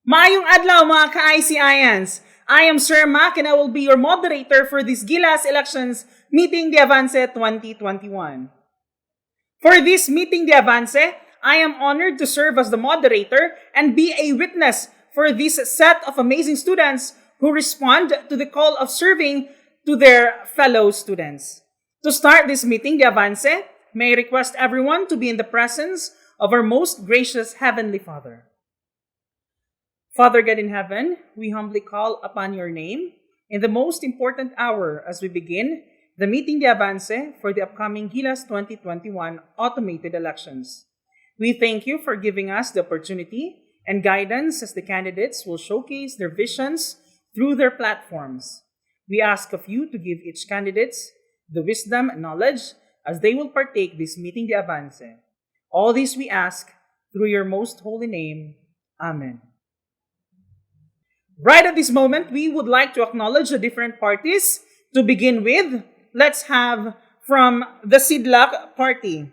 Maayong adlaw mga ka-ICIans! I am Sir Mac and I will be your moderator for this GILAS elections meeting the Avance 2021. For this meeting the Avance, I am honored to serve as the moderator and be a witness for this set of amazing students who respond to the call of serving to their fellow students. To start this meeting the Avance, may I request everyone to be in the presence of our most gracious Heavenly Father. Father God in heaven, we humbly call upon your name in the most important hour as we begin the meeting de Avance for the upcoming GILAS 2021 automated elections. We thank you for giving us the opportunity and guidance as the candidates will showcase their visions through their platforms. We ask of you to give each candidate the wisdom and knowledge as they will partake this meeting de Avance. All this we ask through your most holy name. Amen. Right at this moment, we would like to acknowledge the different parties. To begin with, let's have from the SIDLAC party,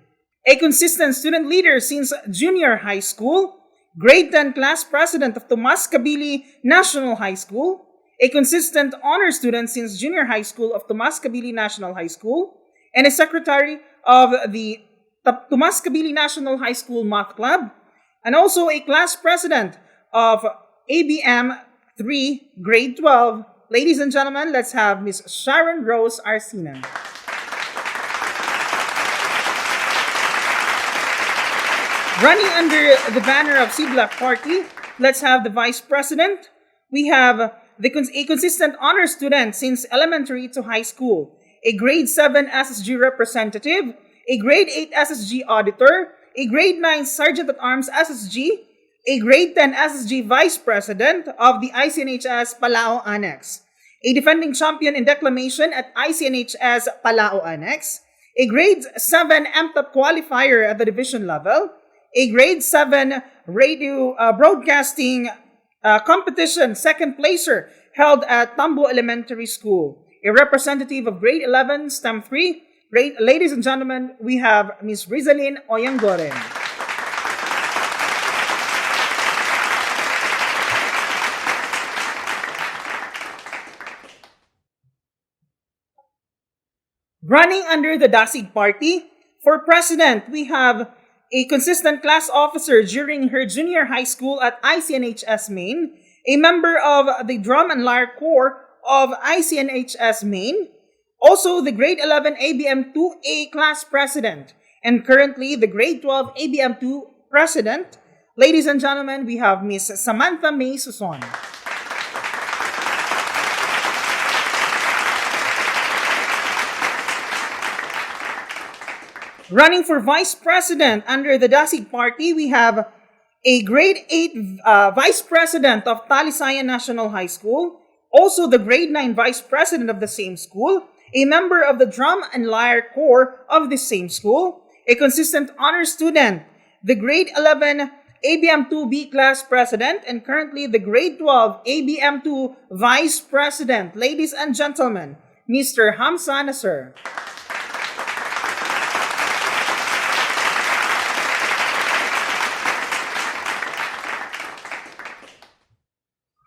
a consistent student leader since junior high school, grade 10 class president of Tomas Kabili National High School, a consistent honor student since junior high school of Tomas Kabili National High School, and a secretary of the Tomas Kabili National High School Math Club, and also a class president of ABM 3, grade 12. Ladies and gentlemen, let's have Miss Sharon Rose Arcina. Running under the banner of SIDLAC Party, let's have the Vice President. We have a consistent honor student since elementary to high school, a grade 7 SSG representative, a grade 8 SSG auditor, a grade 9 Sergeant at Arms SSG, a grade 10 SSG Vice President of the ICNHS Palao Annex, a defending champion in declamation at ICNHS Palao Annex, a grade 7 MTOP qualifier at the division level, a grade 7 radio broadcasting competition second placer held at Tambo Elementary School, a representative of grade 11 STEM 3. Ladies and gentlemen, we have Ms. Rizalyn Oyangoren. Running under the Dasig Party, for president, we have a consistent class officer during her junior high school at ICNHS Maine, a member of the Drum and Lyre Corps of ICNHS Maine, also the grade 11 ABM 2A class president, and currently the grade 12 ABM 2 president. Ladies and gentlemen, we have Miss Samantha May Suson. Running for Vice President under the Dasig Party, we have a grade 8 Vice President of Talisayan National High School, also the grade 9 Vice President of the same school, a member of the Drum and Lyre Corps of the same school, a consistent honor student, the grade 11 ABM 2B Class President, and currently the grade 12 ABM 2 Vice President. Ladies and gentlemen, Mr. Hamza Nasser.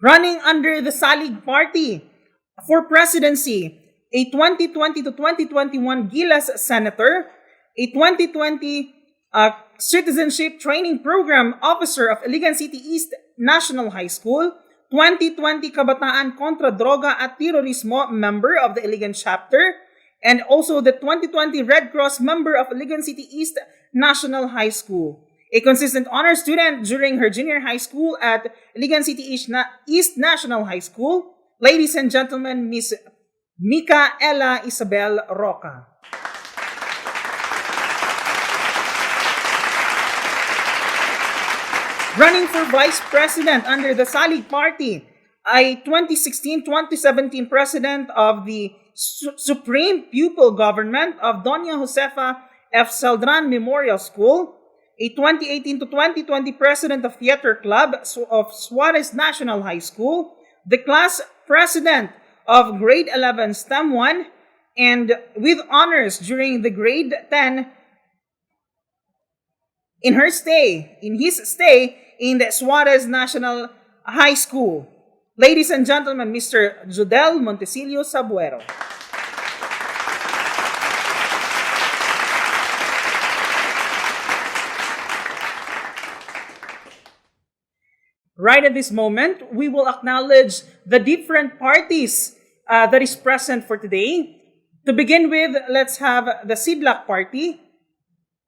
Running under the Salig Party for presidency, a 2020 to 2021 GILAS Senator, a 2020 Citizenship Training Program Officer of Iligan City East National High School, 2020 Kabataan Kontra Droga at Terorismo member of the Iligan Chapter, and also the 2020 Red Cross member of Iligan City East National High School. A consistent honor student during her junior high school at Iligan City East National High School. Ladies and gentlemen, Miss Micaela Isabel Roca. Running for Vice President under the Salig Party, a 2016-2017 President of the Supreme Pupil Government of Doña Josefa F. Celdran Memorial School, a 2018 to 2020 President of Theater Club of Suarez National High School, the class president of grade 11 STEM 1, and with honors during the grade 10 in his stay in the Suarez National High School. Ladies and gentlemen, Mr. Judel Montesilio Sabuero. Right at this moment, we will acknowledge the different parties that is present for today. To begin with, let's have the Sidlak party,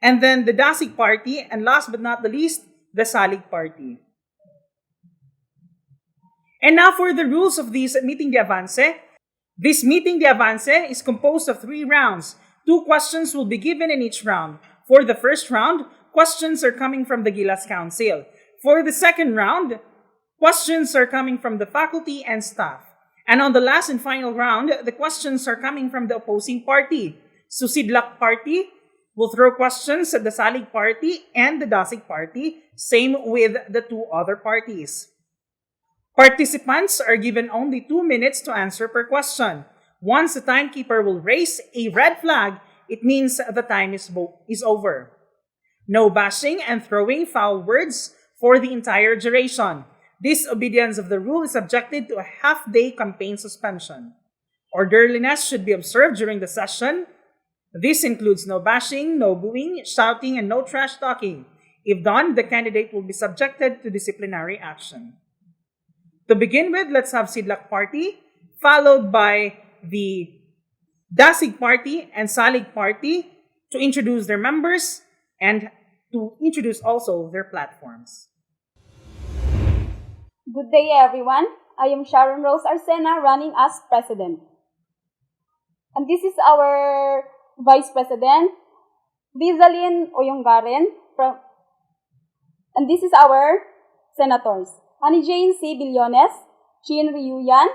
and then the Dasig party, and last but not the least, the Salig party. And now for the rules of this meeting de Avance. This meeting de Avance is composed of 3 rounds. 2 questions will be given in each round. For the first round, questions are coming from the GILAS Council. For the second round, questions are coming from the faculty and staff. And on the last and final round, the questions are coming from the opposing party. So Sidlak party will throw questions at the Salig party and the Dasig party, same with the 2 other parties. Participants are given only 2 minutes to answer per question. Once the timekeeper will raise a red flag, it means the time is over. No bashing and throwing foul words for the entire duration. Disobedience of the rule is subjected to a half-day campaign suspension. Orderliness should be observed during the session. This includes no bashing, no booing, shouting, and no trash talking. If done, the candidate will be subjected to disciplinary action. To begin with, let's have Sidlak party, followed by the Dasig party and Salig party to introduce their members and to introduce also their platforms. Good day, everyone. I am Sharon Rose Arsena, running as president. And this is our vice president, Rizalyn Oyongaren, and this is our senators. Honey Jane C. Billones, Chin Riuyan,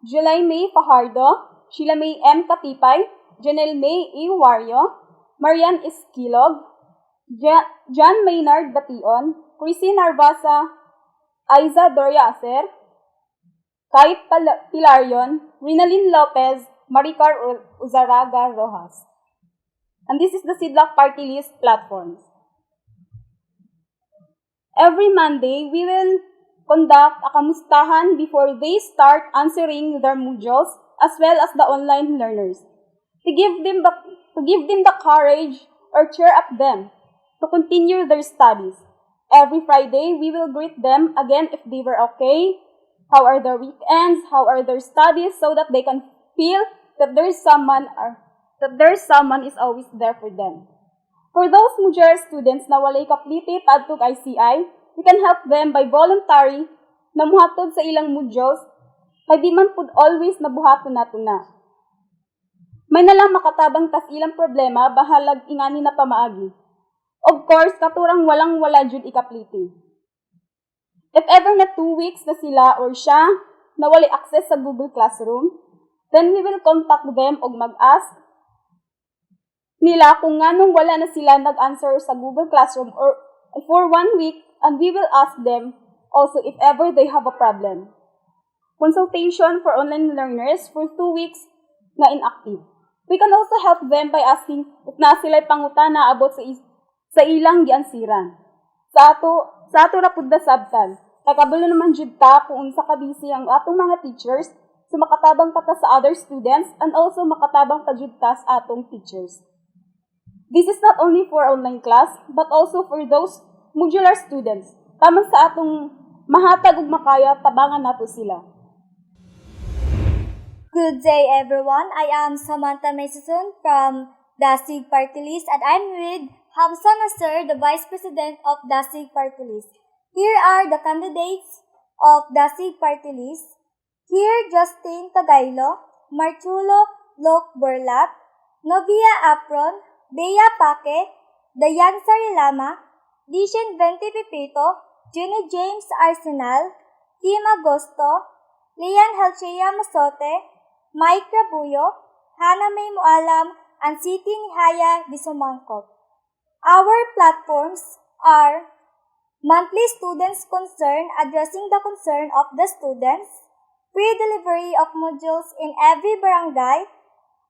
July May Fajardo, Sheila May M. Katipay, Janelle May E. Wario, Marian Esquilog, John Maynard Bation, Christine Arvasa, Aiza Doria Acer, Kait Pilarion, Rinalyn Lopez, Maricar Uzaraga Rojas. And this is the Sidlak party list platforms. Every Monday, we will conduct a kamustahan before they start answering their modules as well as the online learners to give them the courage or cheer up them to continue their studies. Every Friday, we will greet them again if they were okay, how are their weekends, how are their studies, so that they can feel that there is someone is always there for them. For those modular students na walay kapliti padtog ICI, we can help them by voluntary na muhatod sa ilang modules, kay di man pud always na buhaton nato na. May nalang makatabang tas ilang problema, bahalag ingani na pamaagi. Of course, katurang walang-wala jud ikapliti. If ever na 2 weeks na sila or siya na walay access sa Google Classroom, then we will contact them og mag-ask nila kung nganong wala na sila nag-answer sa Google Classroom or for 1 week, and we will ask them also if ever they have a problem. Consultation for online learners for 2 weeks na inactive. We can also help them by asking if na sila'y pangutana abot sa ilang giansiran. Sa ato ra pud na sabtan. Kakabalo naman jud ta kung unsa ka busy ang atong mga teachers, so makatabang pa ta sa other students and also makatabang pa jud ta sa atong teachers. This is not only for online class, but also for those modular students. Tamang sa atong mahatag ug makaya, tabangan nato sila. Good day, everyone. I am Samantha Mesusun from Dasig Party List, and I'm with Hamza Nasser, the Vice President of Dasig Party List. Here are the candidates of Dasig Party List. Here, Justin Tagailo, Marchulo Lok Borlat, Novia Apron, Bea Paque, Dayan Sarilama, Dishen 20 Pipito, Jenny James Arsenal, Kim Agosto, Lian Halchea Masote, Mike Rabuyo, Hannah May Mualam, and Siti Nihaya Disumangkot. Our platforms are monthly students' concern, addressing the concern of the students, free delivery of modules in every barangay,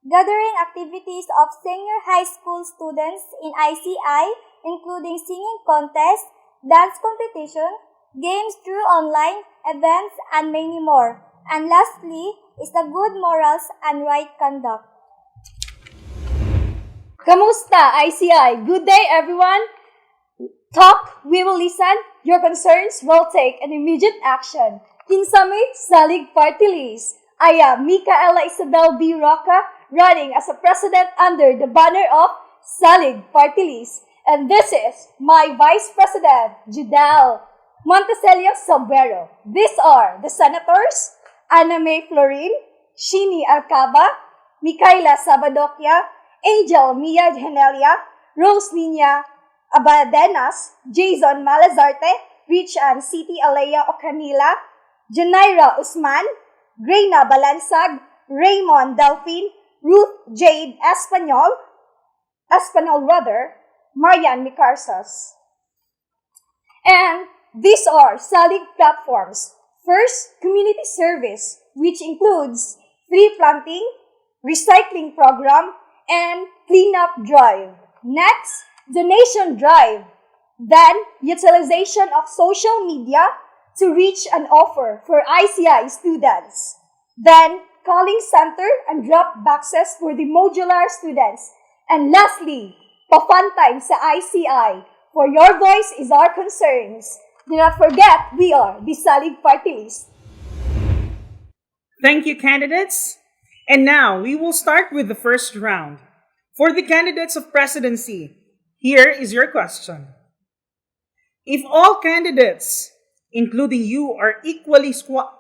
gathering activities of senior high school students in ICI, including singing contest, dance competition, games through online, events, and many more. And lastly is the good morals and right conduct. Kamusta, ICI? Good day, everyone. Talk, we will listen. Your concerns will take an immediate action. Kinsami, Salig Party List. I am Micaela Isabel B. Roca, running as a president under the banner of Salig Party List. And this is my Vice President, Judel Monteselio Sombrero. These are the senators, Ana May Florin, Shini Alcaba, Micaela Sabadokia, Angel Mia Genelia, Rose Nina Abadenas, Jason Malazarte, Rich and City Alea Ocanila, Janaira Usman, Reina Balansag, Raymond Delphine, Ruth Jade Espanol, Marian Micarsas. And these are Salig platforms. First, community service, which includes tree planting, recycling program, and cleanup drive. Next, donation drive. Then, utilization of social media to reach an offer for ICI students. Then, calling center and drop boxes for the modular students. And lastly, pa-fun time sa ICI. For your voice is our concerns. Do not forget, we are the Salig Party List. Thank you, candidates. And now, we will start with the first round. For the candidates of presidency, here is your question. If all candidates, including you, are equally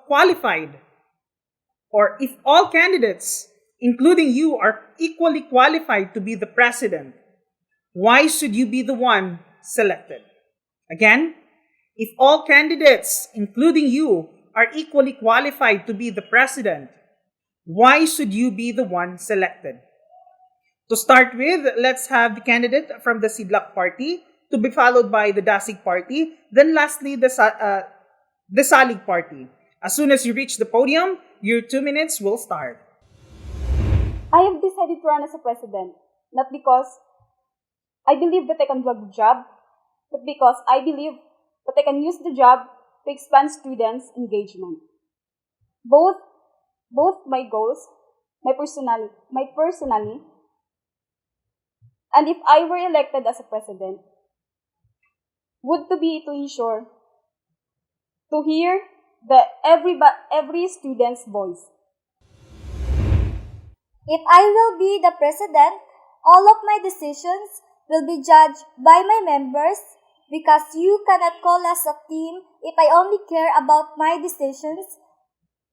qualified, or if all candidates, including you, are equally qualified to be the president, why should you be the one selected? Again, if all candidates, including you, are equally qualified to be the president, why should you be the one selected? To start with, let's have the candidate from the Sidlak party, to be followed by the Dasig party, then lastly the Salig party. As soon as you reach the podium, your 2 minutes will start. I have decided to run as a president, not because I believe that I can do a good job, but because I believe that I can use the job to expand students' engagement. Both my goals, my personally, and if I were elected as a president, would to be to ensure to hear every student's voice. If I will be the president, all of my decisions will be judged by my members because you cannot call us a team if I only care about my decisions,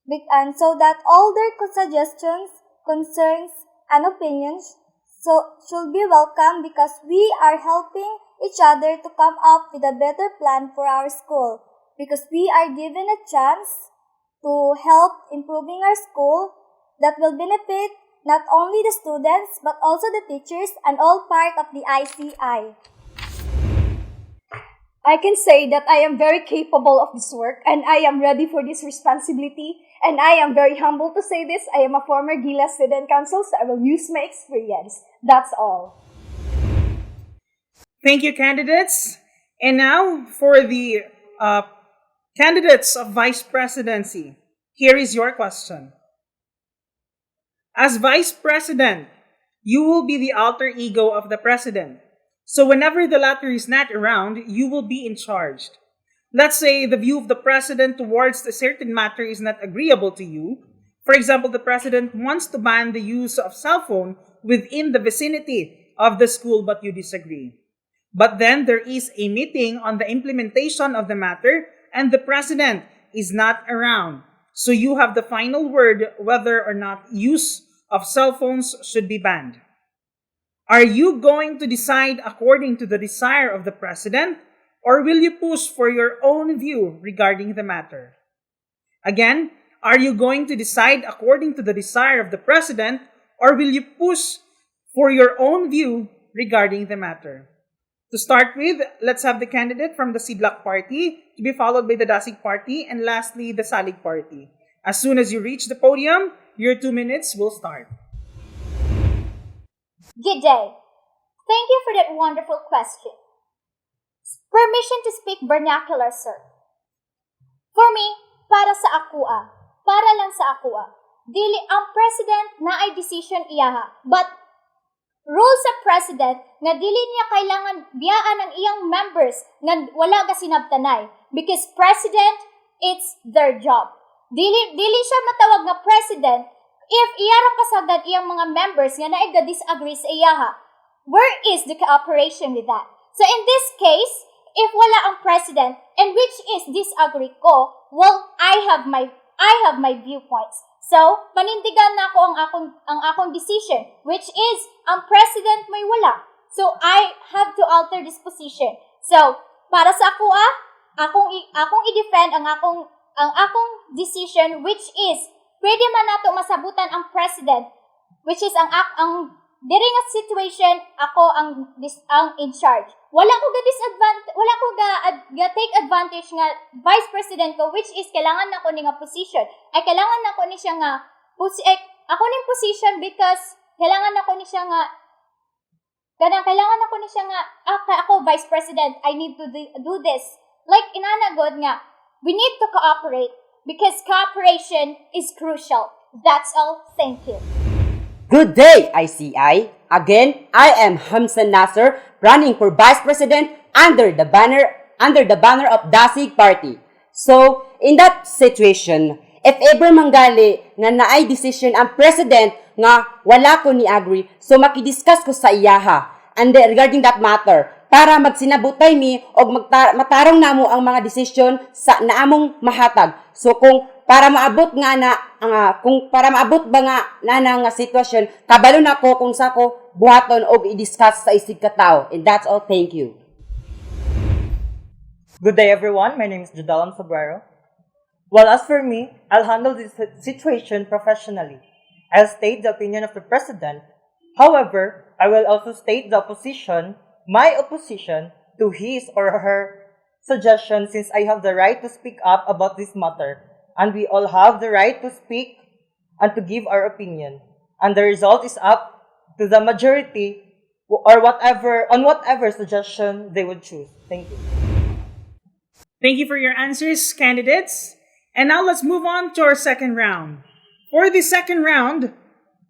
and so that all their suggestions, concerns, and opinions should be welcome because we are helping each other to come up with a better plan for our school, because we are given a chance to help improving our school that will benefit not only the students but also the teachers and all part of the ICI. I can say that I am very capable of this work and I am ready for this responsibility, and I am very humble to say this. I am a former GILAS student council, so I will use my experience. That's all. Thank you, candidates. And now for the candidates of vice presidency, here is your question. As vice president, you will be the alter ego of the president. So whenever the latter is not around, you will be in charge. Let's say the view of the president towards a certain matter is not agreeable to you. For example, the president wants to ban the use of cell phone within the vicinity of the school, but you disagree. But then there is a meeting on the implementation of the matter and the president is not around. So you have the final word whether or not use of cell phones should be banned. Are you going to decide according to the desire of the president, or will you push for your own view regarding the matter? Again, are you going to decide according to the desire of the president, or will you push for your own view regarding the matter? To start with, let's have the candidate from the Sidlak party, to be followed by the Dasig party, and lastly, the Salig party. As soon as you reach the podium, your 2 minutes will start. Good day. Thank you for that wonderful question. Permission to speak vernacular, sir. For me, para lang sa akua. Dili ang president na ay decision iyaha. But rule sa president nga dili niya kailangan biyaan ang iyang members nga wala ka sinabtanay because president it's their job. Dili siya matawag nga president if iyara pasagdan iyang mga members nga naay disagree sa iyaha. Where is the cooperation with that? So in this case, if wala ang president and which is disagree ko, well, I have my viewpoints. So, panindigan na ako ang akong decision, which is ang president may wala. So, I have to alter this position. So, para sa akong i-defend ang akong decision, which is pwede man nato masabutan ang president, which is ang diri nga situation ako ang in charge. Wala ko ga take advantage nga vice president ko, which is kailangan nako ni nga position. Ay kailangan nako ni siya nga ako ning position because kailangan nako ni siya nga ako vice president, I need to do this. Like inanagod nga, we need to cooperate because cooperation is crucial. That's all. Thank you. Good day, ICI. Again, I am Hamsan Nasser, running for Vice President under the banner of Dasig Party. So, in that situation, if ever manggali nga naay decision ang President nga wala ko ni agree, so makidiscuss ko sa iyaha and regarding that matter para magsinabutay mi og matarong namo ang mga decision sa naamong mahatag. So kung para maabot ba nga nga sitwasyon, kabalo na ko kung sa ko buhaton og i-discuss sa isig katao. And that's all. Thank you. Good day, everyone. My name is Judalam Sobrero. Well, as for me, I'll handle this situation professionally. I'll state the opinion of the president. However, I will also state my opposition to his or her suggestion, since I have the right to speak up about this matter. And we all have the right to speak and to give our opinion. And the result is up to the majority or whatever suggestion they would choose. Thank you. Thank you for your answers, candidates. And now let's move on to our second round. For the second round,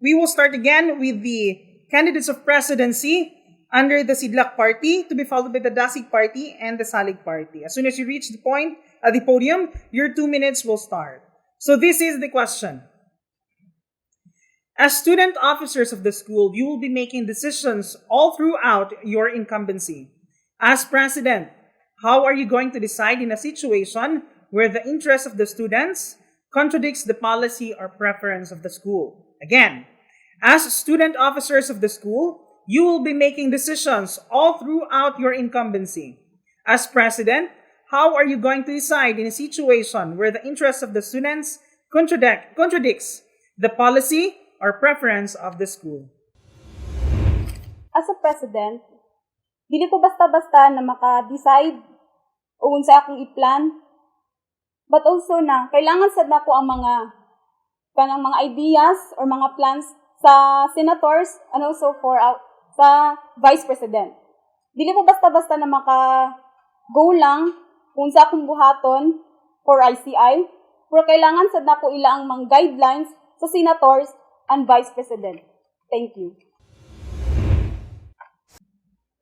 we will start again with the candidates of presidency under the Sidlak Party, to be followed by the Dasig Party and the Salig Party. As soon as you reach the point at the podium, your 2 minutes will start. So this is the question. As student officers of the school, you will be making decisions all throughout your incumbency. As president, how are you going to decide in a situation where the interest of the students contradicts the policy or preference of the school? Again, as student officers of the school, you will be making decisions all throughout your incumbency. As president, how are you going to decide in a situation where the interest of the students contradicts the policy or preference of the school? As a president, dili ko basta-basta na maka-decide o unsa akong i-plan, but also na kailangan sad nako ang mga ideas or mga plans sa senators and also sa vice president. Dili ko basta-basta na maka-go lang kung sa akong buhaton for ICI, pero kailangan sad nako ila ang mga guidelines sa senators and vice president. Thank you.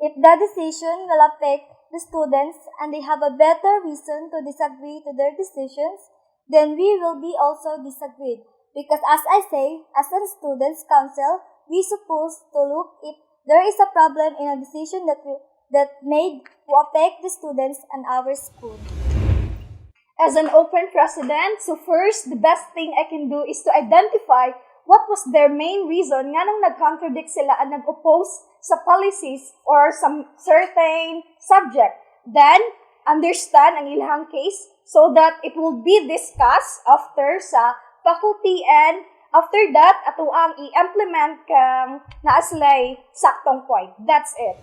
If the decision will affect the students and they have a better reason to disagree to their decisions, then we will be also disagreed. Because as I say, as a students' council, we supposed to look if there is a problem in a decision that made to affect the students and our school. As an open president, so first, the best thing I can do is to identify what was their main reason nga nang nag-contradict sila and nag-oppose sa policies or some certain subject. Then, understand ang ilang case so that it will be discussed after sa faculty, and after that, ato ang i-implement kang naaslay saktong point. That's it.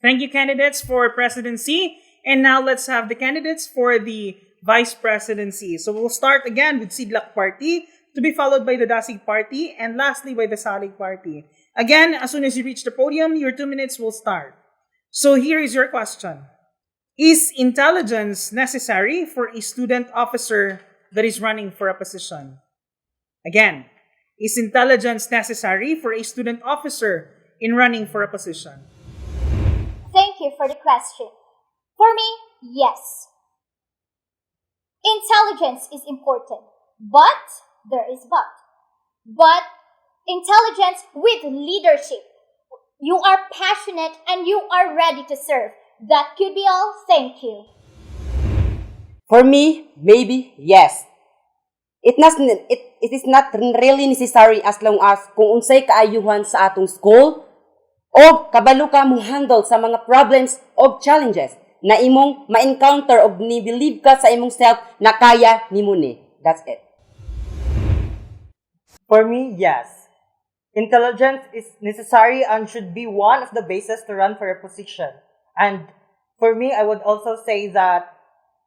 Thank you, candidates, for presidency. And now let's have the candidates for the vice presidency. So we'll start again with Sidlak Party, to be followed by the Dasig Party, and lastly by the Salig Party. Again, as soon as you reach the podium, your 2 minutes will start. So here is your question. Is intelligence necessary for a student officer that is running for a position? Again, is intelligence necessary for a student officer in running for a position? Thank you for the question. For me, yes. Intelligence is important, but there is but. But intelligence with leadership. You are passionate and you are ready to serve. That could be all. Thank you. For me, maybe yes. It is not really necessary as long as kung unsay kaayuhan sa atong school o kabalo ka mong handle sa mga problems o challenges na imong ma-encounter o ni-believe ka sa imong self na kaya nimo ni. That's it. For me, yes. Intelligence is necessary and should be one of the bases to run for a position. And for me, I would also say that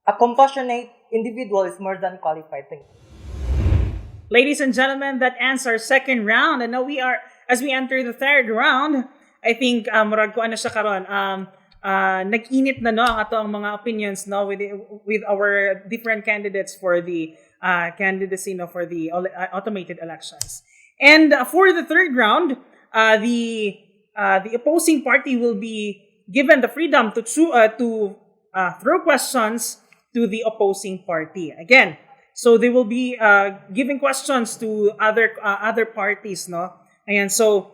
a compassionate individual is more than qualified. Thank you. Ladies and gentlemen, that ends our second round. And now as we enter the third round, I think, murag ko ano siya karon, nag-init na no ang ato ang mga opinions no with our different candidates for the candidacy no for the automated elections. And for the third round, the opposing party will be given the freedom to throw questions to the opposing party. Again, so they will be giving questions to other parties, no? Ayan, so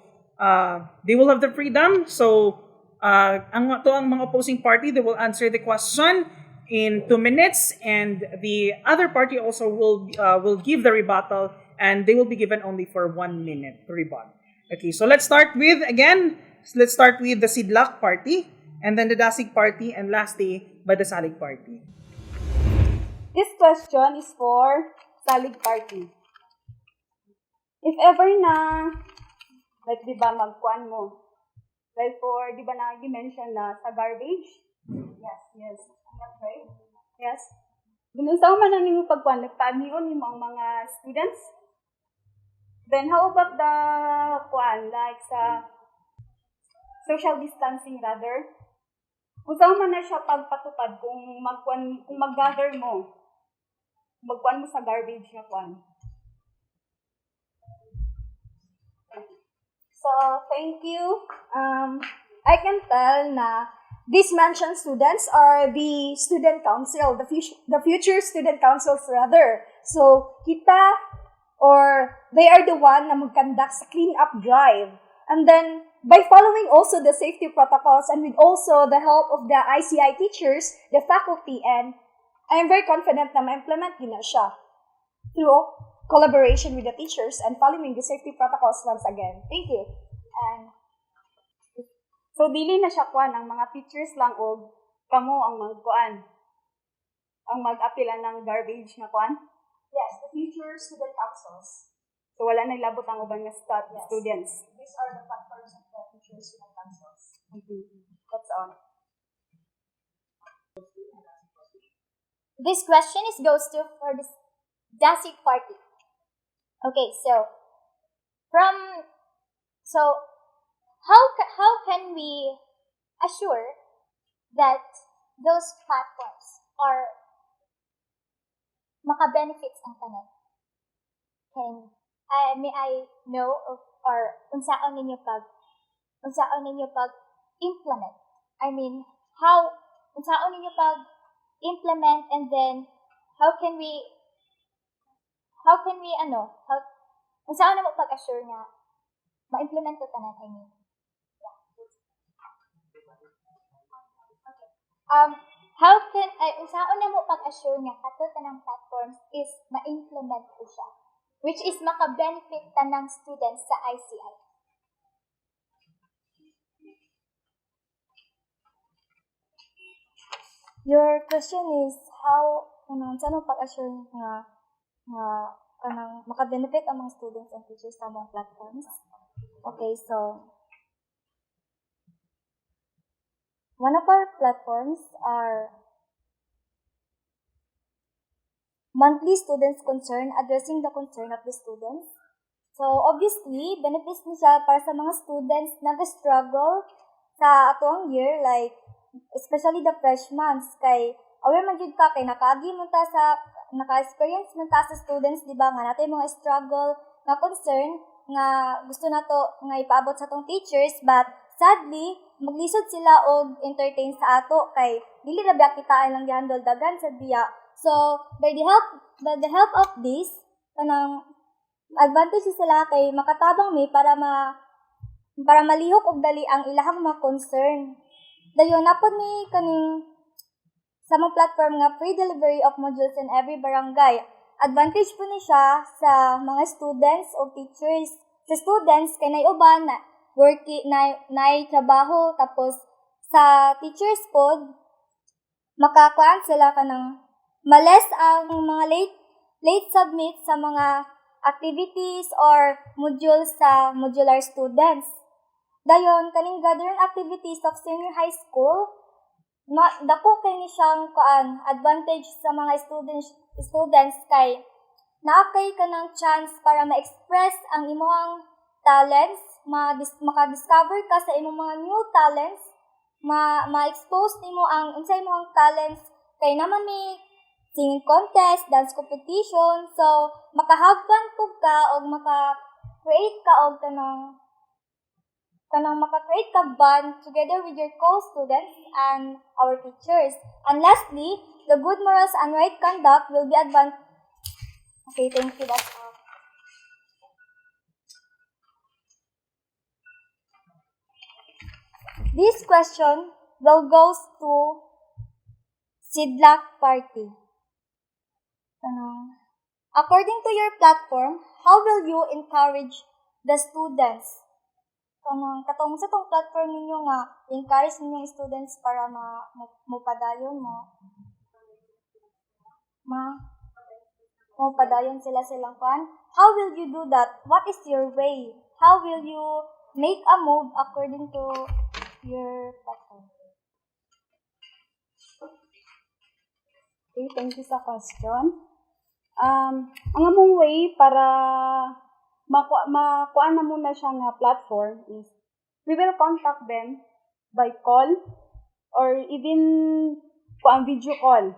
they will have the freedom. So ang mga opposing party, they will answer the question in 2 minutes, and the other party also will give the rebuttal, and they will be given only for 1 minute to rebut. Okay, so let's start with the Sidlak party, and then the Dasig party, and lastly by the Salig party. This question is for Salig Party. If ever na, like, di ba, magkuhan mo, like for, di ba na, mention na sa garbage? Yes. Right? Yes. Ginusaw man na nimo pagkuhan, nagtaanion nimo ang mga students? Then how about the kuhan, like sa social distancing rather? Usaw man na siya pagpatupad kung mag-gather mo. Magkuhan mo sa garbage na kuhan. So, thank you. I can tell na these mentioned students are the student council, the future student councils rather. So, they are the one na mag-conduct sa clean-up drive. And then, by following also the safety protocols and with also the help of the ICI teachers, the faculty, and I am very confident na ma-implement din na siya through collaboration with the teachers and following the safety protocols once again. Thank you. And so, dili na siya kuhan, ang mga teachers lang o kamo ang magkuhan, ang mag-apila ng garbage na kuhan? yes, the future student councils. So, wala na ilabot ang uban nga students. These are the platforms of the future student councils. That's all. This question goes to for the Dasig party. Okay, so how can we assure that those platforms are maka-benefits ang tanan? May I know or unsaon ninyo pag implement? I mean, unsaon ninyo pag implement, and then how can we unsaon na mo pag-assure nga ma-implement ko tanan, I mean. Unsaon na mo pag-assure nga kato tanang platforms is ma-implement ko siya, which is maka-benefit tanang students sa ICI. Your question is how saan mo pag-assure nga maka-benefit ang mga students and teachers sa mga platforms? Okay, so one of our platforms are monthly students concern, addressing the concern of the students. So obviously, benefits ni siya para sa mga students na nag-struggle sa atong year, like especially the freshmans, kay aware man jud ka kay naka-experience man ta sa students, di ba, nga natin mga struggle nga concern nga gusto nato nga ipaabot sa tong teachers, but sadly maglisod sila og entertain sa ato kay dili na ba kita lang gihandle dagan sa biya. So by the help of this kanang advantage sila kay makatabang mi para malihok og dali ang ilahang mga concern. Dayon napod ni kaning sa mga platform nga free delivery of modules in every barangay. Advantage po ni siya sa mga students o teachers. Sa students kay nay uban na nay trabaho, tapos sa teachers pod makakuan sila kanang males ang mga late submit sa mga activities or modules sa modular students. Dayon kaning gathering activities of senior high school, dako kay ni siyang advantage sa mga students kay naakay ka ng chance para ma-express ang imong talents, maka-discover ka sa imong mga new talents, ma-expose nimo ang unsay imong talents, kay naman may singing contest, dance competition, so makahagkan pug ka og maka-create ka og maka-create ka bond together with your co-students and our teachers. And lastly, the good morals and right conduct will be advanced. Okay, thank you. That's all. This question will goes to Sidlak Party. According to your platform, how will you encourage the students? Katong sa tong platform ninyo nga, encourage ninyo yung students para mupadayon mupadayon silang kwan. How will you do that? What is your way? How will you make a move according to your platform? Okay, thank you sa question. Ang among way para makuan na muna siya nga platform is we will contact them by call or even video call.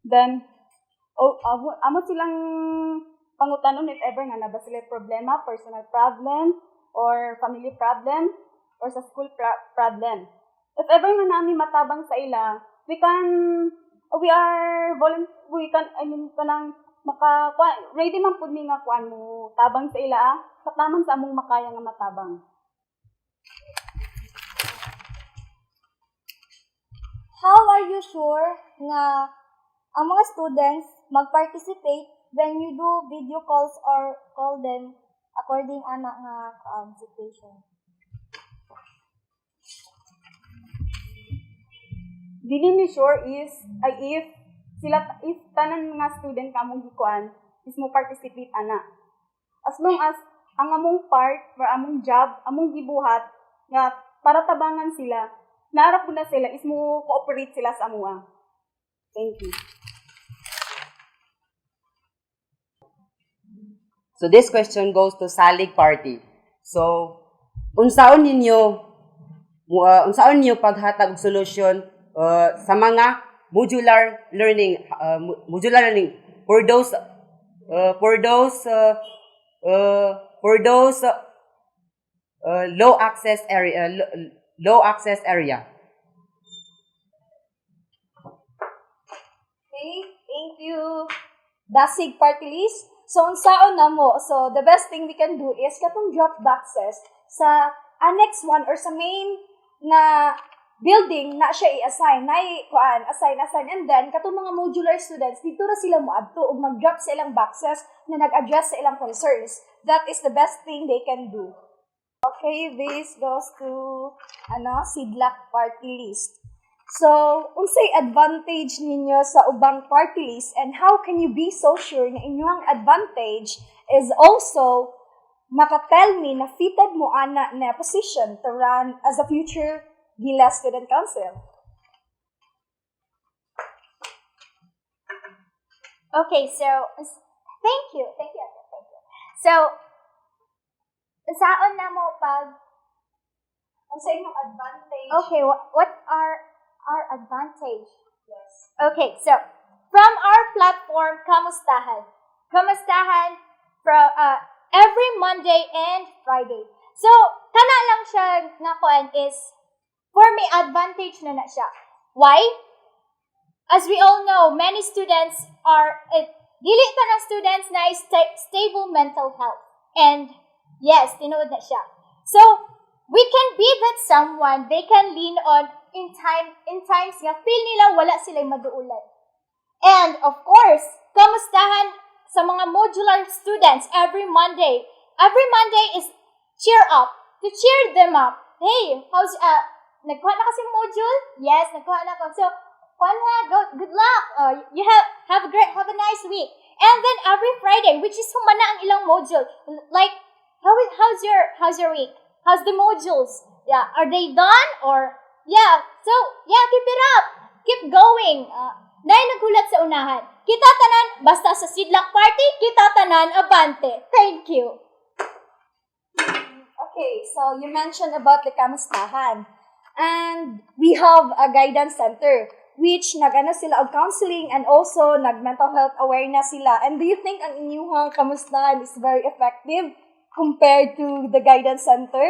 Then amo silang pangutanon if ever nga na ba sila problema, personal problem or family problem or sa school problem. If ever nga nami matabang sa ila, ready man pud mi nga kuan mo tabang sa ila, taman sa among makaya nga matabang. How are you sure nga ang mga students mag-participate when you do video calls or call them according ana nga situation? Dili ni sure is if tanan nga student kamong gikuan is mo participate ana. As long as ang among part or among job, among gibuhat nga para tabangan sila, naarap na sila is mo cooperate sila sa amuha. Thank you. So this question goes to Salig Party. So, unsaon ninyo paghatag og solusyon sa mga modular learning for those low access area. Okay, thank you. Dasig Party List. So, unsaon na mo? So, the best thing we can do is katong drop boxes sa annex 1 or sa main na building na siya i-assign, assign, and then katong mga modular students, dito na sila moadto ug mag-drop sa ilang boxes na nag-address sa ilang concerns. That is the best thing they can do. Okay, this goes to Sidlak Party List. So, unsay advantage ninyo sa ubang party list and how can you be so sure na inyong advantage is also makatell me na fitted mo ana na position to run as a future GILAS Student Council? Okay, so thank you. So, saan na mo pag Ang sa inyong advantage. Okay, what are our advantage? Yes. Okay, so from our platform, Kamustahan. Kamustahan from every Monday and Friday. So, kana lang siya nga kuan is for me advantage na siya. Why? As we all know, many students are dili ta ng students na stable mental health. And yes, tinuod na siya. So, we can be that someone they can lean on in times nga feel nila wala sila maduulan. And of course, kamustahan sa mga modular students every Monday. Every Monday is cheer up, to cheer them up. Hey, how's nagkuha na kasi module? Yes, nagkuha na ko. So, good luck. You have a nice week. And then every Friday, which is humana ang ilang module. Like, how's your week? How's the modules? Yeah, are they done? Or, yeah, so, yeah, keep it up. Keep going. Nay nagulat sa unahan. Kita tanan, basta sa sidlak party, kita tanan, abante. Thank you. Okay, so you mentioned about the kamustahan. And we have a guidance center which nagana sila og counseling and also nag-mental health awareness sila. And do you think ang inyong kamustahan is very effective compared to the guidance center?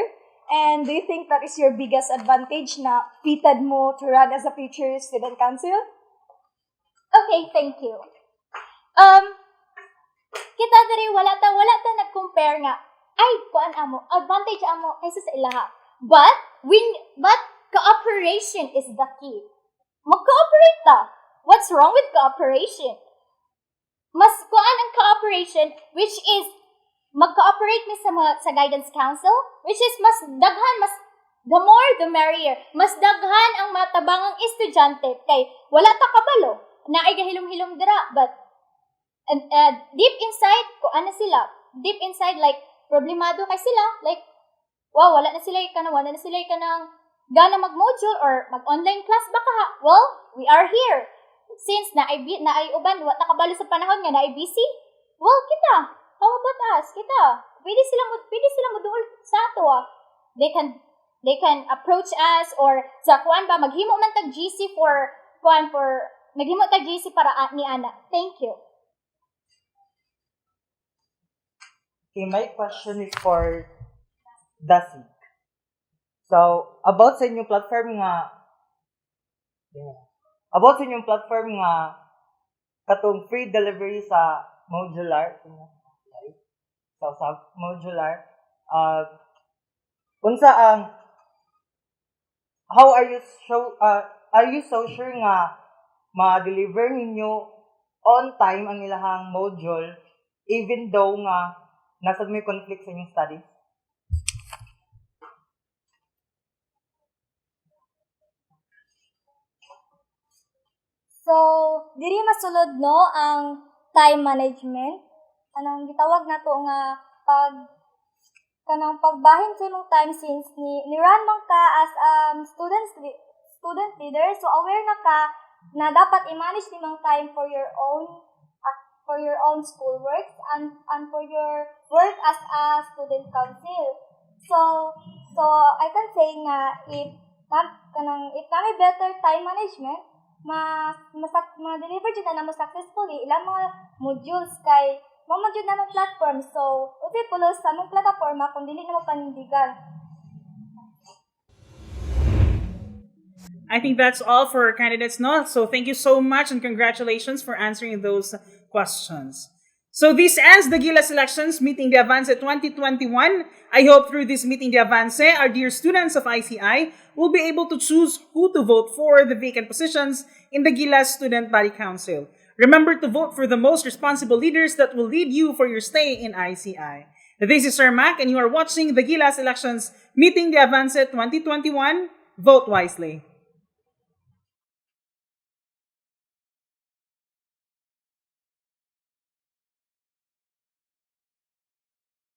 And do you think that is your biggest advantage na fitted mo to run as a future student council? Okay, thank you. Kita diri wala ta nag-compare nga. Ay, kuan amo, advantage amo kaysa sa ilaha. But cooperation is the key. Mag-cooperate ta. What's wrong with cooperation? Mas kuan ang cooperation, which is mag-cooperate mi sa guidance council, which is mas daghan, the more the merrier. Mas daghan ang matabangang estudyante kay wala ta kabalo na ay gahilom-hilom dira, but deep inside kuan na sila. Deep inside like problemado kay sila, like wow, wala na sila kanang gana mag-module or mag-online class baka. Well, we are here. Since na ay uban wa nakabalo sa panahon nga na ay busy. Well, kita. How about us? Kita. Pwede sila moduol sa ato. They can approach us or sa kuan ba maghimo man tag GC maghimo tag GC para ni ana. Thank you. Okay, my question is for Dasi. So, about sa inyong platform nga katong free delivery sa modular. So, sa modular, unsa ang how are you so sure nga ma-deliver ninyo on time ang ilahang module even though nga nasa may conflict sa inyong studies? So, diri masulod no ang time management. Anong gitawag nato nga pagbahin sa imong time since ni run man ka as student leader, so aware na ka na dapat i-manage nimong time for your own school work and for your work as a student council. So I can say nga if kami better time management, ma-deliver dyan na mo successfully ilang mga modules kay mga dyan na mong platform. So, uti pulos sa mong plataforma kung dili na mo panindigan. I think that's all for our candidates, no? So thank you so much and congratulations for answering those questions. So this ends the GILAS elections meeting the Avance 2021. I hope through this meeting the Avance, our dear students of ICI will be able to choose who to vote for the vacant positions in the GILAS Student Body Council. Remember to vote for the most responsible leaders that will lead you for your stay in ICI. This is Sir Mac and you are watching the GILAS elections meeting the Avance 2021. Vote wisely.